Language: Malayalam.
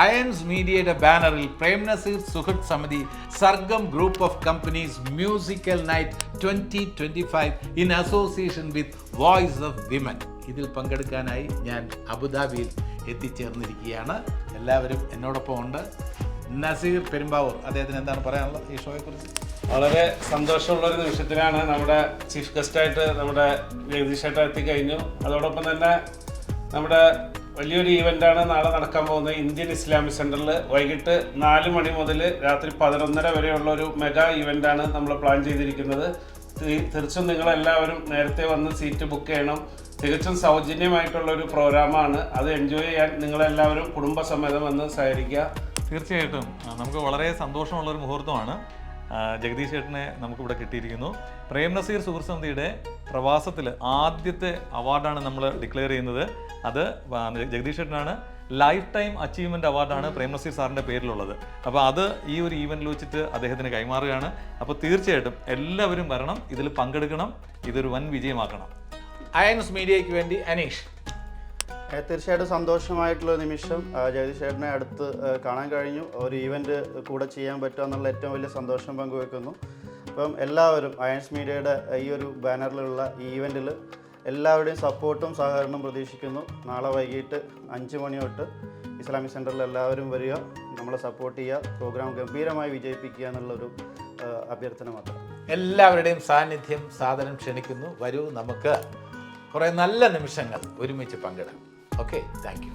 അയൻസ് മീഡിയയുടെ ബാനറിൽ പ്രേം നസീർ സുഹൃത്ത് സമിതി Sargam group of companies musical night 2025 in association with voice of women. ഇതിൽ പങ്കെടുക്കാനായി ഞാൻ അബുദാബിയിൽ എത്തിച്ചേർന്നിരിക്കുകയാണ്. എല്ലാവരും എന്നോടൊപ്പം ഉണ്ട്. നസീർ പെരുമ്പാവൂർ, അദ്ദേഹത്തിന് എന്താണ് പറയാനുള്ളത് ഈ ഷോയെക്കുറിച്ച്? വളരെ സന്തോഷമുള്ളൊരു നിമിഷത്തിലാണ് നമ്മുടെ ചീഫ് ഗസ്റ്റായിട്ട് നമ്മുടെ ജഗദീഷേട്ട എത്തിക്കഴിഞ്ഞു. അതോടൊപ്പം തന്നെ നമ്മുടെ വലിയൊരു ഈവൻ്റാണ് നാളെ നടക്കാൻ പോകുന്നത്. ഇന്ത്യൻ ഇസ്ലാമിക് സെൻറ്ററിൽ വൈകിട്ട് 4 മണി മുതൽ രാത്രി 11:30 വരെയുള്ള ഒരു മെഗാ ഈവൻ്റാണ് നമ്മൾ പ്ലാൻ ചെയ്തിരിക്കുന്നത്. തീർച്ചയായും നിങ്ങളെല്ലാവരും നേരത്തെ വന്ന് സീറ്റ് ബുക്ക് ചെയ്യണം. തികച്ചും സൗജന്യമായിട്ടുള്ളൊരു പ്രോഗ്രാമാണ്. അത് എൻജോയ് ചെയ്യാൻ നിങ്ങളെല്ലാവരും കുടുംബസമേതം വന്ന് സഹകരിക്കുക. തീർച്ചയായിട്ടും നമുക്ക് വളരെ സന്തോഷമുള്ളൊരു മുഹൂർത്തമാണ്. ജഗദീഷ് ചേട്ടനെ നമുക്കിവിടെ കിട്ടിയിരിക്കുന്നു. പ്രേം നസീർ സുഹൃത്ത് സമിതിയുടെ പ്രവാസത്തിൽ ആദ്യത്തെ അവാർഡാണ് നമ്മൾ ഡിക്ലെയർ ചെയ്യുന്നത്. അത് ജഗദീഷ് ചേട്ടനാണ്. ലൈഫ് ടൈം അച്ചീവ്മെൻ്റ് അവാർഡാണ് പ്രേം നസീർ സാറിൻ്റെ പേരിലുള്ളത്. അപ്പോൾ അത് ഈ ഒരു ഈവൻറ്റിൽ വെച്ചിട്ട് അദ്ദേഹത്തിന് കൈമാറുകയാണ്. അപ്പോൾ തീർച്ചയായിട്ടും എല്ലാവരും വരണം, ഇതിൽ പങ്കെടുക്കണം, ഇതൊരു വൻ വിജയമാക്കണം. അയൻസ് മീഡിയയ്ക്ക് വേണ്ടി അനീഷ്. തീർച്ചയായിട്ടും സന്തോഷമായിട്ടുള്ള നിമിഷം. ജഗദീഷ് ചേട്ടനെ അടുത്ത് കാണാൻ കഴിഞ്ഞു. ഒരു ഈവൻറ്റ് കൂടെ ചെയ്യാൻ പറ്റുക എന്നുള്ള ഏറ്റവും വലിയ സന്തോഷം പങ്കുവെക്കുന്നു. അപ്പം എല്ലാവരും അയൻസ് മീഡിയയുടെ ഈ ഒരു ബാനറിലുള്ള ഈ ഈവൻറ്റിൽ എല്ലാവരുടെയും സപ്പോർട്ടും സഹകരണവും പ്രതീക്ഷിക്കുന്നു. നാളെ വൈകിട്ട് 5 മണി തൊട്ട് ഇസ്ലാമിക് സെൻറ്ററിൽ എല്ലാവരും വരിക, നമ്മളെ സപ്പോർട്ട് ചെയ്യുക, പ്രോഗ്രാം ഗംഭീരമായി വിജയിപ്പിക്കുക എന്നുള്ളൊരു അഭ്യർത്ഥന മാത്രം. എല്ലാവരുടെയും സാന്നിധ്യം സാധനം ക്ഷണിക്കുന്നു. വരൂ, നമുക്ക് കുറേ നല്ല നിമിഷങ്ങൾ ഒരുമിച്ച് പങ്കിടാം. Okay, thank you.